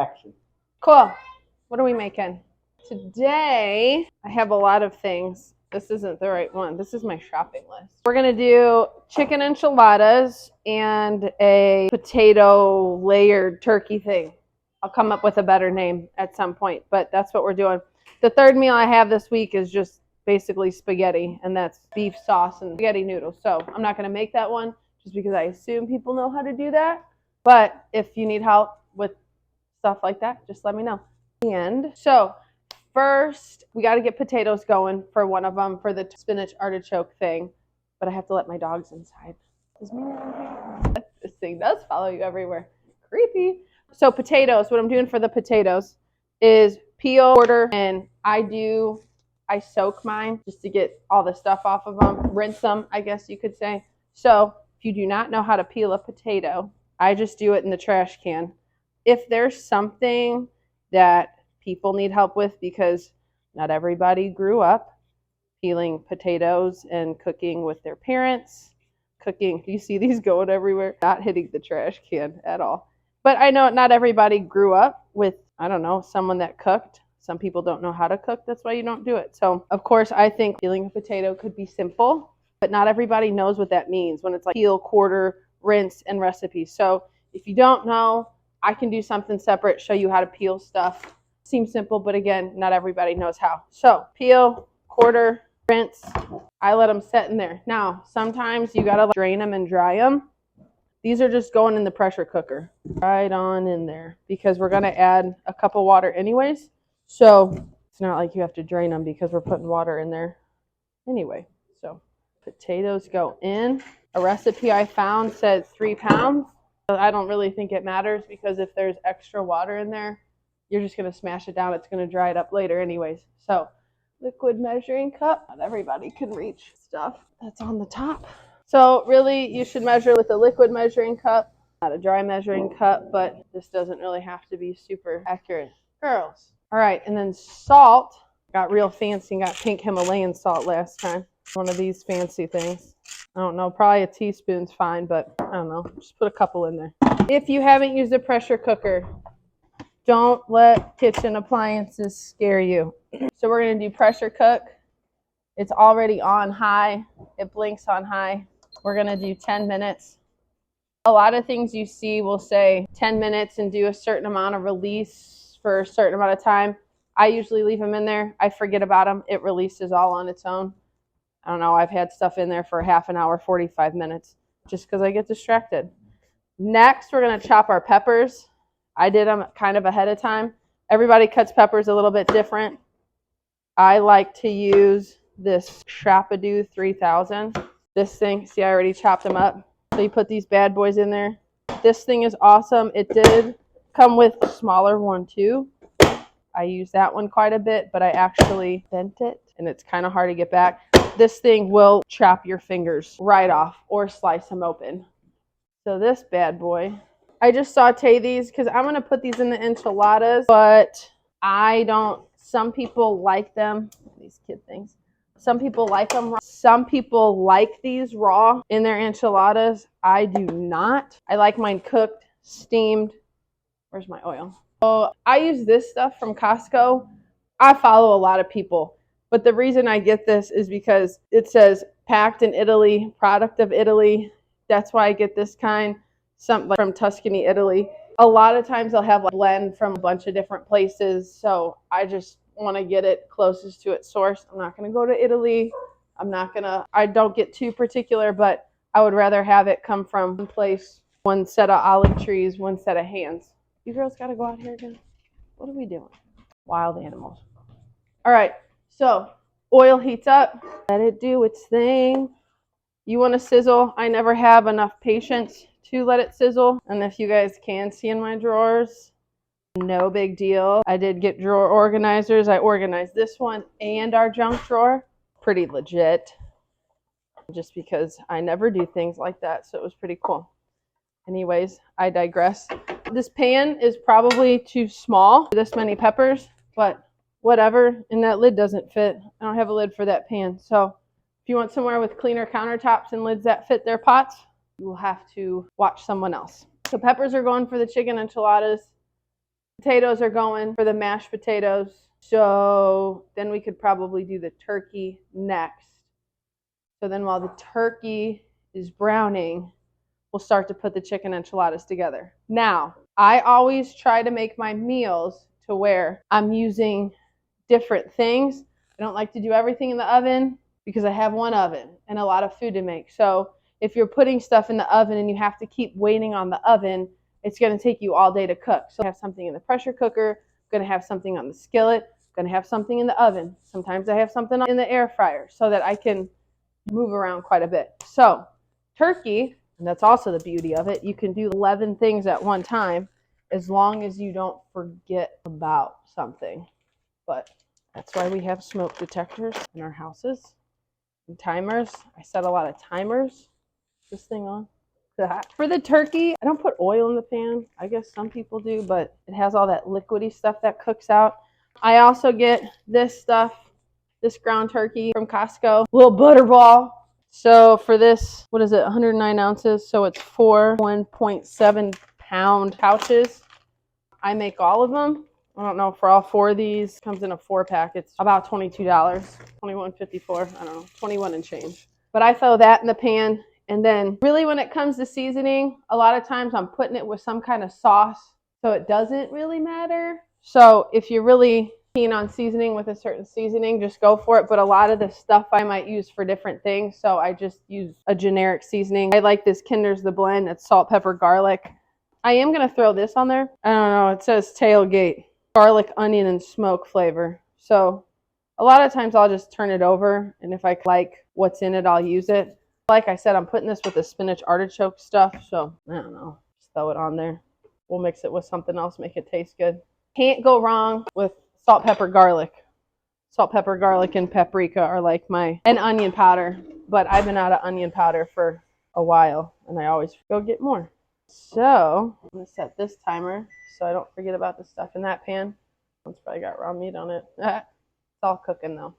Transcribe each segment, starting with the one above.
Action. Cool. What are we making? Today, I have a lot of things. This isn't the right one. This is my shopping list. We're going to do chicken enchiladas and a potato layered turkey thing. I'll come up with a better name at some point, but that's what we're doing. The third meal I have this week is just basically spaghetti, and that's beef sauce and spaghetti noodles. So I'm not going to make that one just because I assume people know how to do that. But if you need help with stuff like that, just let me know. And so first, we got to get potatoes going for one of them for the spinach artichoke thing. But I have to let my dogs inside. Is Mina in here? This thing does follow you everywhere. Creepy. So potatoes, what I'm doing for the potatoes is peel, quarter, and I soak mine just to get all the stuff off of them. Rinse them, I guess you could say. So if you do not know how to peel a potato, I just do it in the trash can. If there's something that people need help with, because not everybody grew up peeling potatoes and cooking with their parents, you see these going everywhere, not hitting the trash can at all. But I know not everybody grew up with, I don't know, someone that cooked. Some people don't know how to cook. That's why you don't do it. So, of course, I think peeling a potato could be simple, but not everybody knows what that means when it's like peel, quarter, rinse, and recipe. So if you don't know, I can do something separate, show you how to peel stuff. Seems simple, but again, not everybody knows how. So peel, quarter, rinse. I let them set in there. Now, sometimes you gotta drain them and dry them. These are just going in the pressure cooker, right on in there, because we're gonna add a cup of water anyways. So it's not like you have to drain them because we're putting water in there anyway. So potatoes go in. A recipe I found said 3 pounds. I don't really think it matters because if there's extra water in there, you're just going to smash it down. It's going to dry it up later anyways. So liquid measuring cup. Not everybody can reach stuff that's on the top. So really you should measure with a liquid measuring cup, not a dry measuring cup, but this doesn't really have to be super accurate. Girls. All right, and then salt. Got real fancy and got pink Himalayan salt last time. One of these fancy things. I don't know, probably a teaspoon's fine, but I don't know. Just put a couple in there. If you haven't used a pressure cooker, don't let kitchen appliances scare you. So we're going to do pressure cook. It's already on high. It blinks on high. We're going to do 10 minutes. A lot of things you see will say 10 minutes and do a certain amount of release for a certain amount of time. I usually leave them in there. I forget about them. It releases all on its own. I don't know, I've had stuff in there for half an hour, 45 minutes, just because I get distracted. Next, we're going to chop our peppers. I did them kind of ahead of time. Everybody cuts peppers a little bit different. I like to use this Shapadoo 3000. This thing, see, I already chopped them up. So you put these bad boys in there. This thing is awesome. It did come with a smaller one too. I use that one quite a bit, but I actually bent it, and it's kind of hard to get back. This thing will chop your fingers right off or slice them open. So this bad boy, I just saute these because I'm going to put these in the enchiladas, but I don't, some people like them, these kid things. Some people like them raw. Some people like these raw in their enchiladas. I do not. I like mine cooked, steamed. Where's my oil? So I use this stuff from Costco. I follow a lot of people. But the reason I get this is because it says packed in Italy, product of Italy. That's why I get this kind, something from Tuscany, Italy. A lot of times they'll have a blend from a bunch of different places. So I just want to get it closest to its source. I'm not going to go to Italy. I don't get too particular, but I would rather have it come from one place, one set of olive trees, one set of hands. You girls got to go out here again? What are we doing? Wild animals. All right. So oil heats up, let it do its thing. You want to sizzle. I never have enough patience to let it sizzle. And if you guys can see in my drawers, no big deal. I did get drawer organizers. I organized this one and our junk drawer. Pretty legit. Just because I never do things like that. So it was pretty cool. Anyways, I digress. This pan is probably too small for this many peppers, but whatever, and that lid doesn't fit. I don't have a lid for that pan. So if you want somewhere with cleaner countertops and lids that fit their pots, you will have to watch someone else. So peppers are going for the chicken enchiladas. Potatoes are going for the mashed potatoes. So then we could probably do the turkey next. So then while the turkey is browning, we'll start to put the chicken enchiladas together. Now, I always try to make my meals to where I'm using different things. I don't like to do everything in the oven because I have one oven and a lot of food to make. So if you're putting stuff in the oven and you have to keep waiting on the oven, it's going to take you all day to cook. So I have something in the pressure cooker, I'm going to have something on the skillet, I'm going to have something in the oven. Sometimes I have something in the air fryer so that I can move around quite a bit. So turkey, and that's also the beauty of it, you can do 11 things at one time as long as you don't forget about something. But that's why we have smoke detectors in our houses and timers. I set a lot of timers. This thing on. For the turkey, I don't put oil in the pan. I guess some people do, but it has all that liquidy stuff that cooks out. I also get this stuff, this ground turkey from Costco, little butterball. So for this, what is it, 109 ounces? So it's 1.7 pound pouches. I make all of them. I don't know, for all 4 of these, comes in a 4-pack. It's about $22, $21.54, I don't know, 21 and change. But I throw that in the pan. And then really when it comes to seasoning, a lot of times I'm putting it with some kind of sauce, so it doesn't really matter. So if you're really keen on seasoning with a certain seasoning, just go for it. But a lot of the stuff I might use for different things, so I just use a generic seasoning. I like this Kinder's The Blend. It's salt, pepper, garlic. I am going to throw this on there. I don't know, it says tailgate, garlic, onion, and smoke flavor. So a lot of times I'll just turn it over, and if I like what's in it, I'll use it. Like I said, I'm putting this with the spinach artichoke stuff, so I don't know, just throw it on there. We'll mix it with something else, make it taste good. Can't go wrong with salt, pepper, garlic. Salt, pepper, garlic, and paprika are like and onion powder, but I've been out of onion powder for a while, and I always go get more. So I'm going to set this timer so I don't forget about the stuff in that pan. It's probably got raw meat on it. It's all cooking though.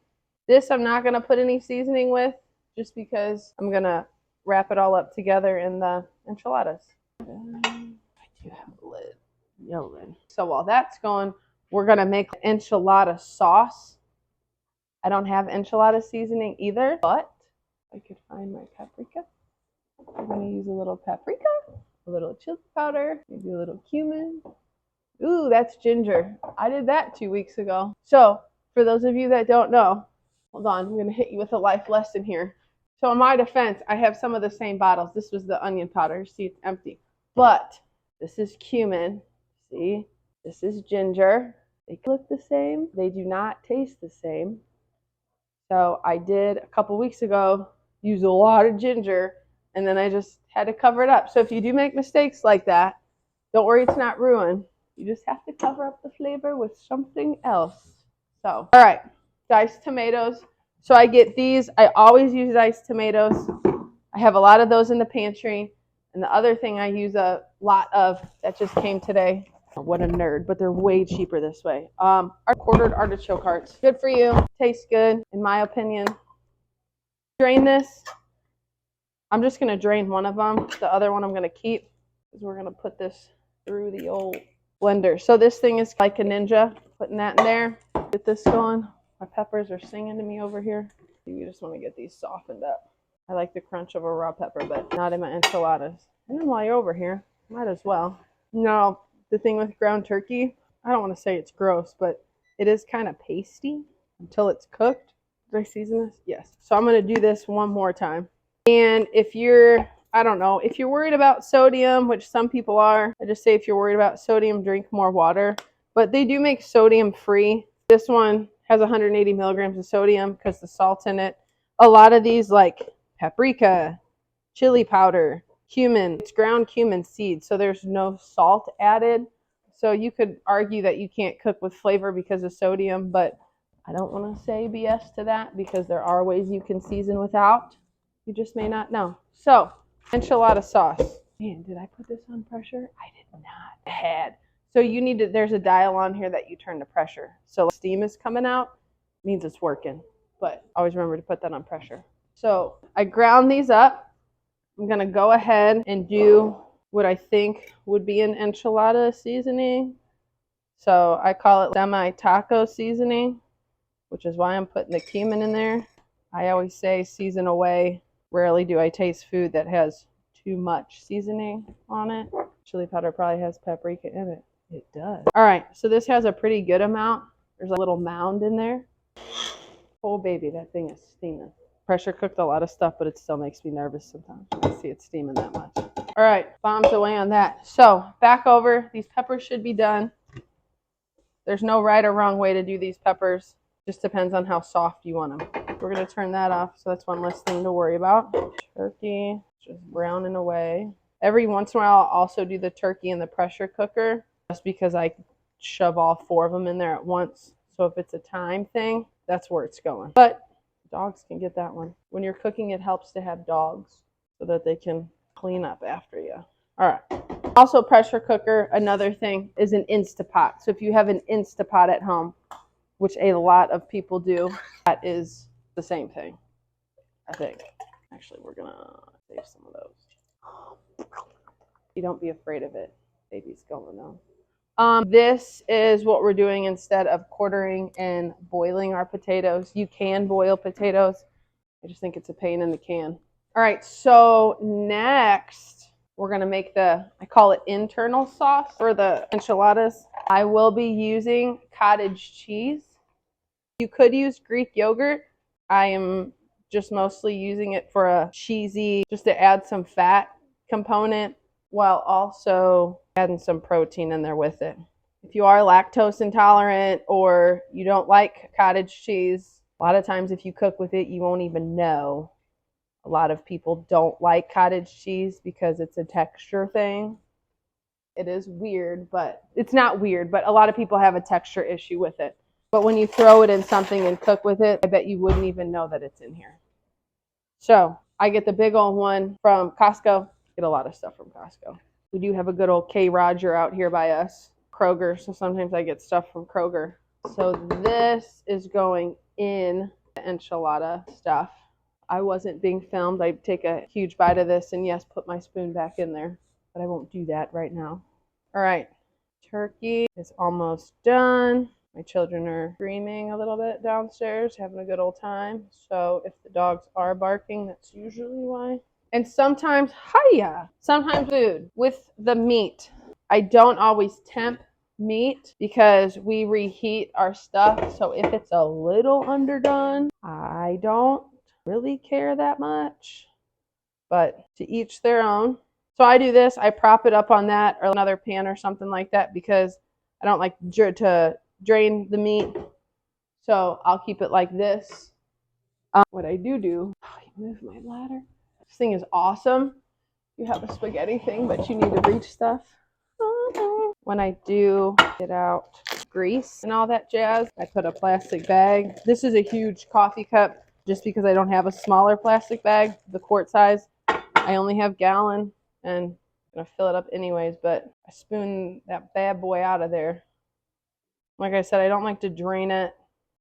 This I'm not going to put any seasoning with, just because I'm going to wrap it all up together in the enchiladas. I do have a lid. No lid. So while that's going, we're going to make enchilada sauce. I don't have enchilada seasoning either, but I could find my paprika. I'm going to use a little paprika, a little chili powder, maybe a little cumin. Ooh, that's ginger. I did that 2 weeks ago. So for those of you that don't know, hold on, I'm going to hit you with a life lesson here. So in my defense, I have some of the same bottles. This was the onion powder. See, it's empty. But this is cumin. See, this is ginger. They look the same. They do not taste the same. So I did a couple weeks ago use a lot of ginger, and then I just had to cover it up. So if you do make mistakes like that, don't worry, it's not ruined. You just have to cover up the flavor with something else. So, all right, diced tomatoes. So I get these. I always use diced tomatoes. I have a lot of those in the pantry. And the other thing I use a lot of that just came today. What a nerd, but they're way cheaper this way. Quartered artichoke hearts. Good for you. Tastes good, in my opinion. Drain this. I'm just going to drain one of them. The other one I'm going to keep because we're going to put this through the old blender. So this thing is like a ninja. Putting that in there. Get this going. My peppers are singing to me over here. You just want to get these softened up. I like the crunch of a raw pepper, but not in my enchiladas. And then while you're over here, might as well. No, the thing with ground turkey, I don't want to say it's gross, but it is kind of pasty until it's cooked. Did I season this? Yes. So I'm going to do this one more time. And if you're, I don't know, if you're worried about sodium, which some people are, I just say if you're worried about sodium, drink more water. But they do make sodium free. This one has 180 milligrams of sodium because the salt's in it. A lot of these like paprika, chili powder, cumin, it's ground cumin seeds, so there's no salt added. So you could argue that you can't cook with flavor because of sodium, but I don't want to say BS to that because there are ways you can season without. You just may not know. So, enchilada sauce. Man, did I put this on pressure? I did not. I had. So you need to, there's a dial on here that you turn to pressure. So steam is coming out, means it's working. But always remember to put that on pressure. So I ground these up. I'm going to go ahead and do what I think would be an enchilada seasoning. So I call it semi-taco seasoning, which is why I'm putting the cumin in there. I always say season away. Rarely do I taste food that has too much seasoning on it. Chili powder probably has paprika in it. It does. All right, so this has a pretty good amount. There's a little mound in there. Oh, baby, that thing is steaming. Pressure cooked a lot of stuff, but it still makes me nervous sometimes when I see it steaming that much. All right, bombs away on that. So back over. These peppers should be done. There's no right or wrong way to do these peppers. Just depends on how soft you want them. We're going to turn that off, so that's one less thing to worry about. Turkey, just browning away. Every once in a while, I'll also do the turkey in the pressure cooker, just because I shove all 4 of them in there at once. So if it's a time thing, that's where it's going. But dogs can get that one. When you're cooking, it helps to have dogs so that they can clean up after you. All right. Also, pressure cooker, another thing, is an Instapot. So if you have an Instapot at home, which a lot of people do, that is the same thing, I think. Actually, we're going to save some of those. You don't be afraid of it. Baby's going on. This is what we're doing instead of quartering and boiling our potatoes. You can boil potatoes. I just think it's a pain in the can. All right, so next we're going to make I call it internal sauce for the enchiladas. I will be using cottage cheese. You could use Greek yogurt. I am just mostly using it for a cheesy, just to add some fat component while also adding some protein in there with it. If you are lactose intolerant or you don't like cottage cheese, a lot of times if you cook with it, you won't even know. A lot of people don't like cottage cheese because it's a texture thing. It is weird, but it's not weird, but a lot of people have a texture issue with it. But when you throw it in something and cook with it, I bet you wouldn't even know that it's in here. So I get the big old one from Costco. Get a lot of stuff from Costco. We do have a good old K. Roger out here by us, Kroger, so sometimes I get stuff from Kroger. So this is going in the enchilada stuff. I wasn't being filmed. I'd take a huge bite of this and yes, put my spoon back in there, but I won't do that right now. All right, turkey is almost done. My children are screaming a little bit downstairs, having a good old time. So if the dogs are barking, that's usually why. And sometimes, sometimes food with the meat. I don't always temp meat because we reheat our stuff. So if it's a little underdone, I don't really care that much, but to each their own. So I do this, I prop it up on that or another pan or something like that because I don't like to drain the meat. So I'll keep it like this. What I do, move my ladder. This thing is awesome. You have a spaghetti thing, but you need to reach stuff. When I do get out grease and all that jazz, I put a plastic bag. This is a huge coffee cup just because I don't have a smaller plastic bag, the quart size. I only have gallon and I'm going to fill it up anyways, but I spoon that bad boy out of there. Like I said, I don't like to drain it.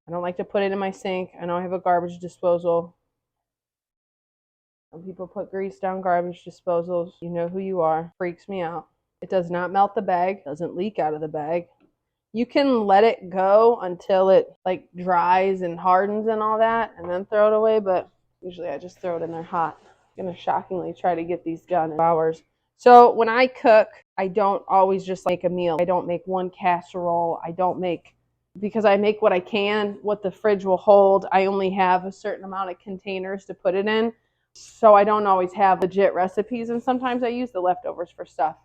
I don't like to put it in my sink. I know I have a garbage disposal. Some people put grease down garbage disposals. You know who you are. Freaks me out. It does not melt the bag. Doesn't leak out of the bag. You can let it go until it like dries and hardens and all that and then throw it away, but usually I just throw it in there hot. I'm going to shockingly try to get these done in hours. So when I cook, I don't always just make a meal. I don't make one casserole. Because I make what I can, what the fridge will hold. I only have a certain amount of containers to put it in. So I don't always have legit recipes, and sometimes I use the leftovers for stuff.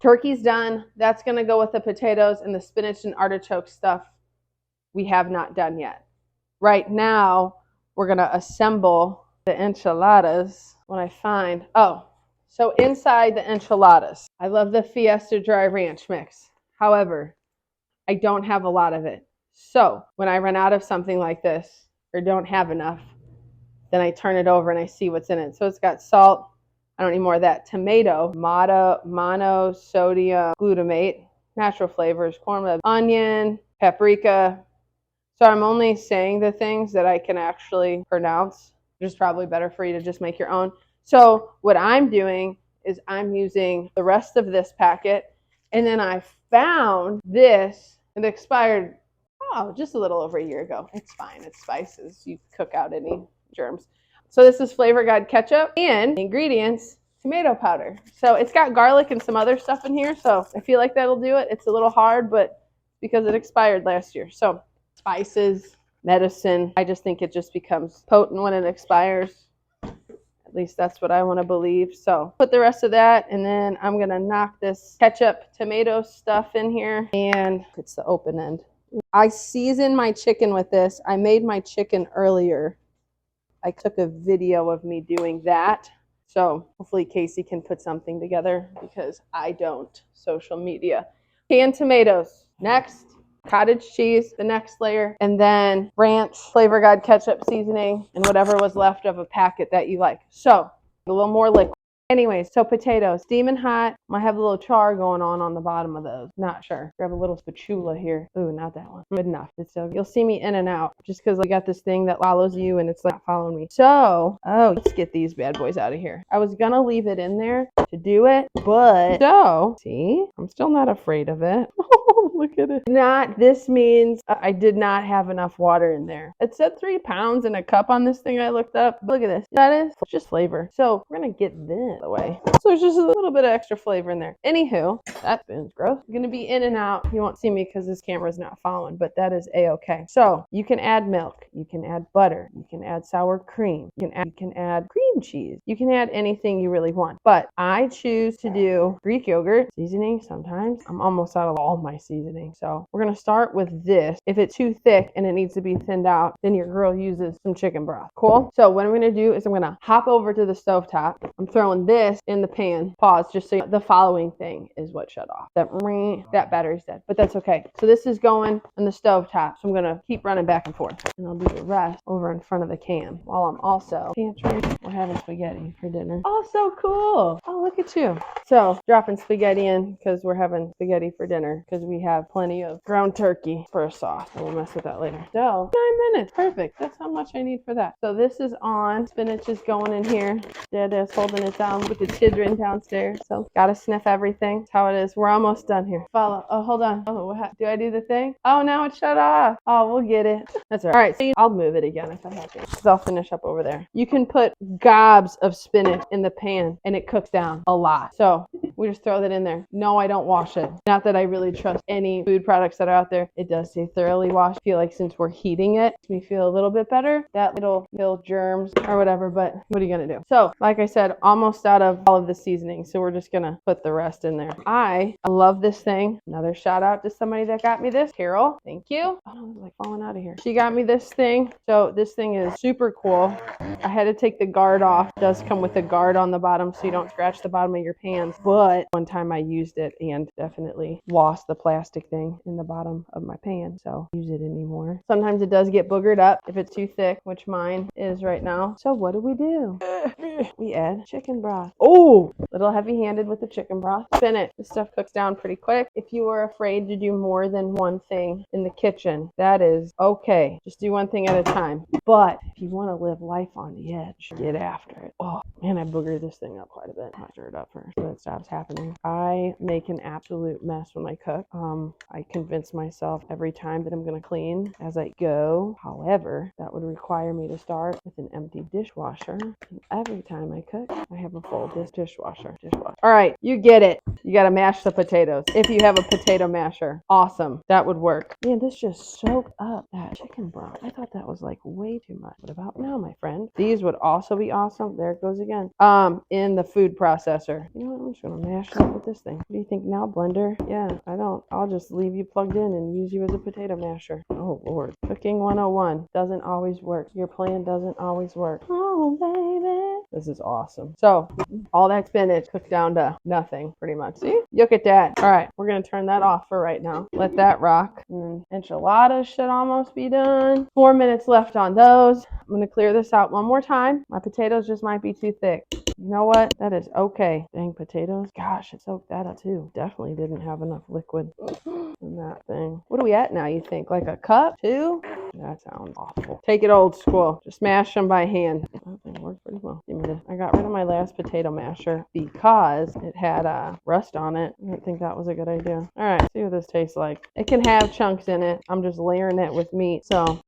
Turkey's done. That's going to go with the potatoes, and the spinach and artichoke stuff we have not done yet. Right now, we're going to assemble the enchiladas when I find, so inside the enchiladas, I love the Fiesta dry ranch mix. However, I don't have a lot of it. So when I run out of something like this or don't have enough, then I turn it over and I see what's in it. So it's got salt. I don't need more of that. Tomato, monosodium glutamate, natural flavors, cornmeal, onion, paprika. So I'm only saying the things that I can actually pronounce, which is probably better for you to just make your own. So what I'm doing is I'm using the rest of this packet, and then I found this. It expired, just a little over a year ago. It's fine. It's spices. You cook out any germs. So this is FlavorGod ketchup and ingredients, tomato powder. So it's got garlic and some other stuff in here. So I feel like that'll do it. It's a little hard, but because it expired last year. So spices, medicine. I just think it just becomes potent when it expires. At least that's what I want to believe. So put the rest of that, and then I'm going to knock this ketchup tomato stuff in here, and it's the open end. I season my chicken with this. I made my chicken earlier. I took a video of me doing that. So hopefully Casey can put something together because I don't. Social media. Canned tomatoes. Next. Cottage cheese, the next layer, and then ranch, FlavorGod ketchup seasoning, and whatever was left of a packet that you like. So a little more liquid. Anyways, so potatoes, steaming hot. Might have a little char going on the bottom of those. Not sure. Grab a little spatula here. Ooh, not that one. Good enough. So you'll see me in and out just because I got this thing that follows you and it's like following me. So, let's get these bad boys out of here. I was gonna leave it in there to do it, but see, I'm still not afraid of it. Look at it. This means I did not have enough water in there. It said 3 pounds in a cup on this thing I looked up. Look at this. That is just flavor. So we're gonna get this the way. So there's just a little bit of extra flavor in there. Anywho, that spoon's gross. I'm gonna be in and out. You won't see me because this camera's not following, but that is a-okay. So you can add milk, you can add butter, you can add sour cream, you can add cream cheese, you can add anything you really want. But I choose to do Greek yogurt seasoning sometimes. I'm almost out of all my seasoning. So we're gonna start with this. If it's too thick and it needs to be thinned out, then your girl uses some chicken broth. Cool? So what I'm gonna do is I'm gonna hop over to the stovetop. I'm throwing this in the pan. Pause, just so the following thing is what shut off. That battery's dead, but that's okay. So this is going on the stovetop. So I'm gonna keep running back and forth, and I'll do the rest over in front of the can while I'm also pantry. We're having spaghetti for dinner. Oh, so cool. Oh, look at you. So dropping spaghetti in because we're having spaghetti for dinner because we have plenty of ground turkey for a sauce. We'll mess with that later. So 9 minutes. Perfect. That's how much I need for that. So this is on. Spinach is going in here. Dad is holding it down with the children downstairs. So gotta sniff everything. That's how it is. We're almost done here. Follow. Oh, hold on. Oh, do I do the thing? Oh, now it shut off. Oh, we'll get it. That's all right. So I'll move it again if I have to. Because I'll finish up over there. You can put gobs of spinach in the pan and it cooks down a lot. So we just throw that in there. No, I don't wash it. Not that I really trust any food products that are out there. It does say thoroughly washed. I feel like since we're heating it, makes me feel a little bit better. That it'll kill germs or whatever, but what are you gonna do? So, like I said, almost out of all of the seasoning. So we're just gonna put the rest in there. I love this thing. Another shout out to somebody that got me this. Carol, thank you. Oh, it's like falling out of here. She got me this thing. So this thing is super cool. I had to take the guard off. It does come with a guard on the bottom so you don't scratch the bottom of your pans. But one time I used it and definitely lost the plastic thing in the bottom of my pan. So use it anymore. Sometimes it does get boogered up if it's too thick, which mine is right now. So what do? We add chicken broth. Oh, a little heavy-handed with the chicken broth. Spin it. This stuff cooks down pretty quick. If you are afraid to do more than one thing in the kitchen, that is okay. Just do one thing at a time. But if you want to live life on the edge, get after it. Oh, man, I boogered this thing up quite a bit. I'll stir it up first so it stops happening. I make an absolute mess when I cook. I convince myself every time that I'm going to clean as I go. However, that would require me to start with an empty dishwasher. And every time I cook, I have a full dishwasher. All right, you get it. You got to mash the potatoes. If you have a potato masher, awesome. That would work. Man, this just soaked up that chicken broth. I thought that was like way too much. What about now, my friend? These would also be awesome. There it goes again. In the food processor. You know what? I'm just going to mash it up with this thing. What do you think now, blender? Yeah, I don't. I'll just leave you plugged in and use you as a potato masher. Oh, Lord. Cooking 101 doesn't always work. Your plan doesn't always work. Oh, baby. This is awesome. So, all that spinach cooked down to nothing, pretty much. See? Look at that. All right, we're going to turn that off for right now. Let that rock. And then enchiladas should almost be done. 4 minutes left on those. I'm going to clear this out one more time. My potatoes just might be too thick. You know what? That is okay. Dang potatoes. Gosh, it soaked that up too. Definitely didn't have enough liquid in that thing. What are we at now, you think? Like a cup? 2? That sounds awful. Take it old school. Just smash them by hand. That thing worked pretty well. I got rid of my last potato masher because it had rust on it. I didn't think that was a good idea. All right, see what this tastes like. It can have chunks in it. I'm just layering it with meat. So,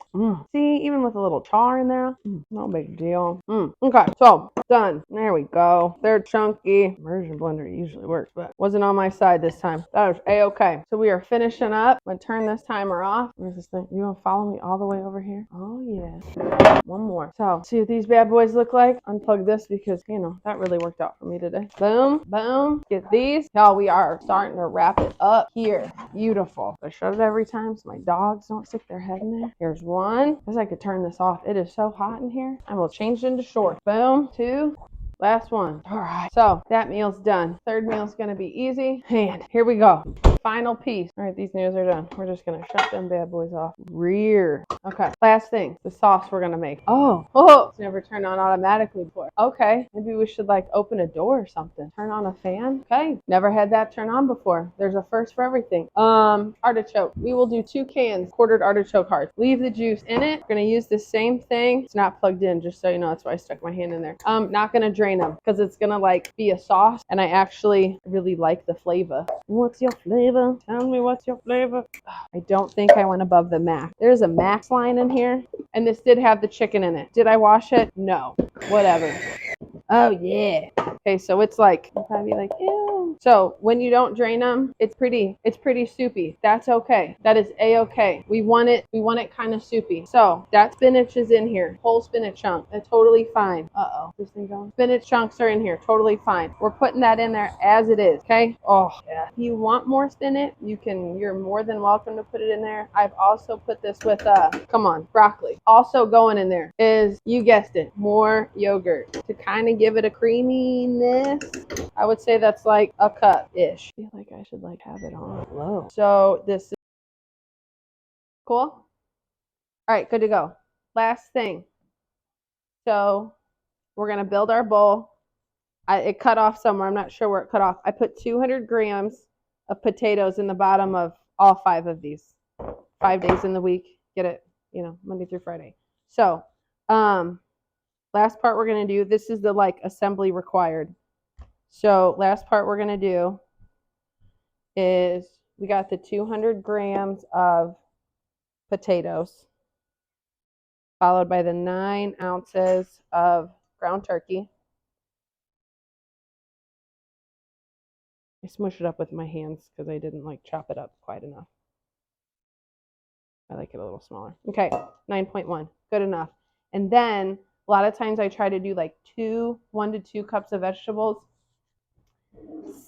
see, even with a little char in there, no big deal. Okay, so done. There we go. They're chunky. Immersion blender usually works, but wasn't on my side this time. That was a-okay. So we are finishing up. I'm gonna turn this timer off. Where's this thing? You gonna follow me all the way over here? Oh yeah. One more. So see what these bad boys look like. Unplug this because that really worked out for me today. Boom, boom. Get these. Y'all, we are starting to wrap it up here. Beautiful. I shut it every time so my dogs don't stick their head in there. Here's one. I guess I could turn this off. It is so hot in here. I will change it into shorts. Boom. Two. Last one. All right. So that meal's done. Third meal's going to be easy. And here we go. Final piece. All right, these meals are done. We're just going to shut them bad boys off. Rear. Okay. Last thing. The sauce we're going to make. Oh, it's never turned on automatically before. Okay. Maybe we should open a door or something. Turn on a fan. Okay. Never had that turn on before. There's a first for everything. Artichoke. We will do 2 cans quartered artichoke hearts. Leave the juice in it. We're going to use the same thing. It's not plugged in, just so you know. That's why I stuck my hand in there. Not going to drain them because it's gonna be a sauce, and I actually really like the flavor. What's your flavor? Tell me what's your flavor. I don't think I went above the max. There's a max line in here, and this did have the chicken in it. Did I wash it? No. Whatever. Oh yeah. Okay, so it's you'll probably be ew. So when you don't drain them, it's pretty soupy. That's okay. That is a-okay. We want it kind of soupy. So that spinach is in here. Whole spinach chunk. That's totally fine. This thing going. Spinach chunks are in here. Totally fine. We're putting that in there as it is. Okay? Oh yeah. If you want more spinach, you're more than welcome to put it in there. I've also put this with broccoli. Also going in there is, you guessed it, more yogurt to kind of give it a creaminess. I would say that's like a cup-ish. I feel like I should have it on low. So this is cool. All right, good to go. Last thing. So we're going to build our bowl. It cut off somewhere. I'm not sure where it cut off. I put 200 grams of potatoes in the bottom of all 5 of these. 5 days in the week. Get it, Monday through Friday. So, last part we're going to do, this is the assembly required. So last part we're going to do is, we got the 200 grams of potatoes, followed by the 9 ounces of ground turkey. I smush it up with my hands because I didn't chop it up quite enough. I like it a little smaller. Okay, 9.1, good enough. And then a lot of times I try to do 1 to 2 cups of vegetables.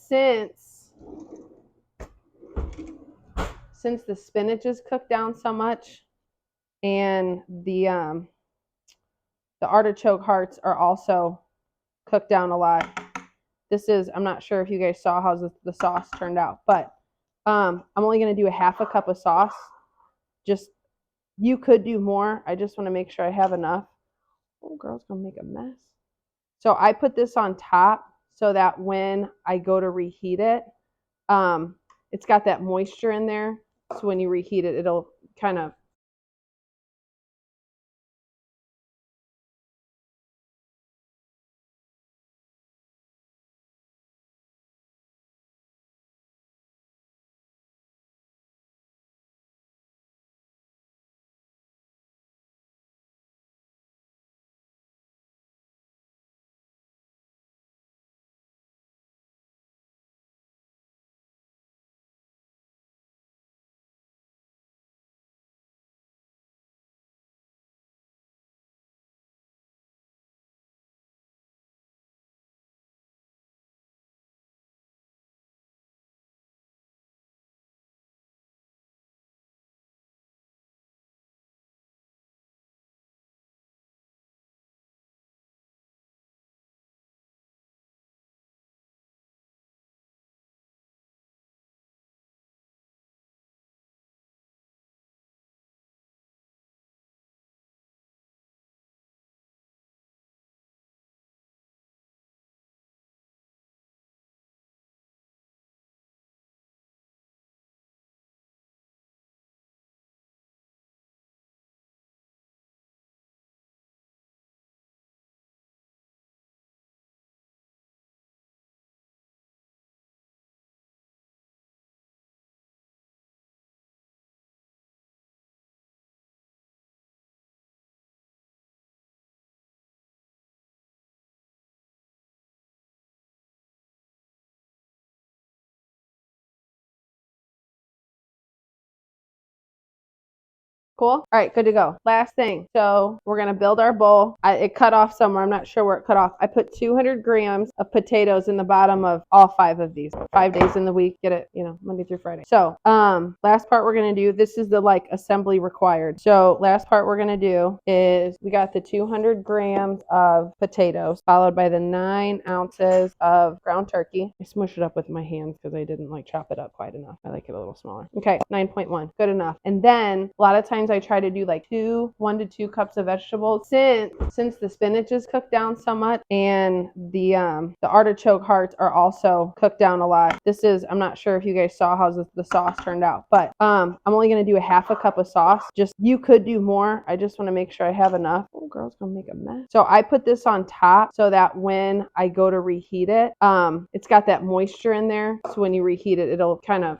Since the spinach is cooked down so much, and the artichoke hearts are also cooked down a lot. I'm not sure if you guys saw how the sauce turned out, but I'm only going to do a half a cup of sauce. You could do more. I just want to make sure I have enough. Oh, girl's going to make a mess. So I put this on top so that when I go to reheat it, it's got that moisture in there. So when you reheat it, it'll kind of Cool? All right, good to go. Last thing. So we're going to build our bowl. It cut off somewhere. I'm not sure where it cut off. I put 200 grams of potatoes in the bottom of all 5 of these. 5 days in the week. Get it, Monday through Friday. So last part we're going to do, this is the like assembly required. So last part we're going to do is we got the 200 grams of potatoes followed by the 9 ounces of ground turkey. I smushed it up with my hands because I didn't like chop it up quite enough. I like it a little smaller. Okay, 9.1. Good enough. And then a lot of times I try to do like 1 to 2 cups of vegetables. Since the spinach is cooked down so much and the artichoke hearts are also cooked down a lot. I'm not sure if you guys saw how the sauce turned out, but I'm only going to do a half a cup of sauce. Just, you could do more. I just want to make sure I have enough. Oh, girl's gonna make a mess. So I put this on top so that when I go to reheat it, it's got that moisture in there. So when you reheat it, it'll kind of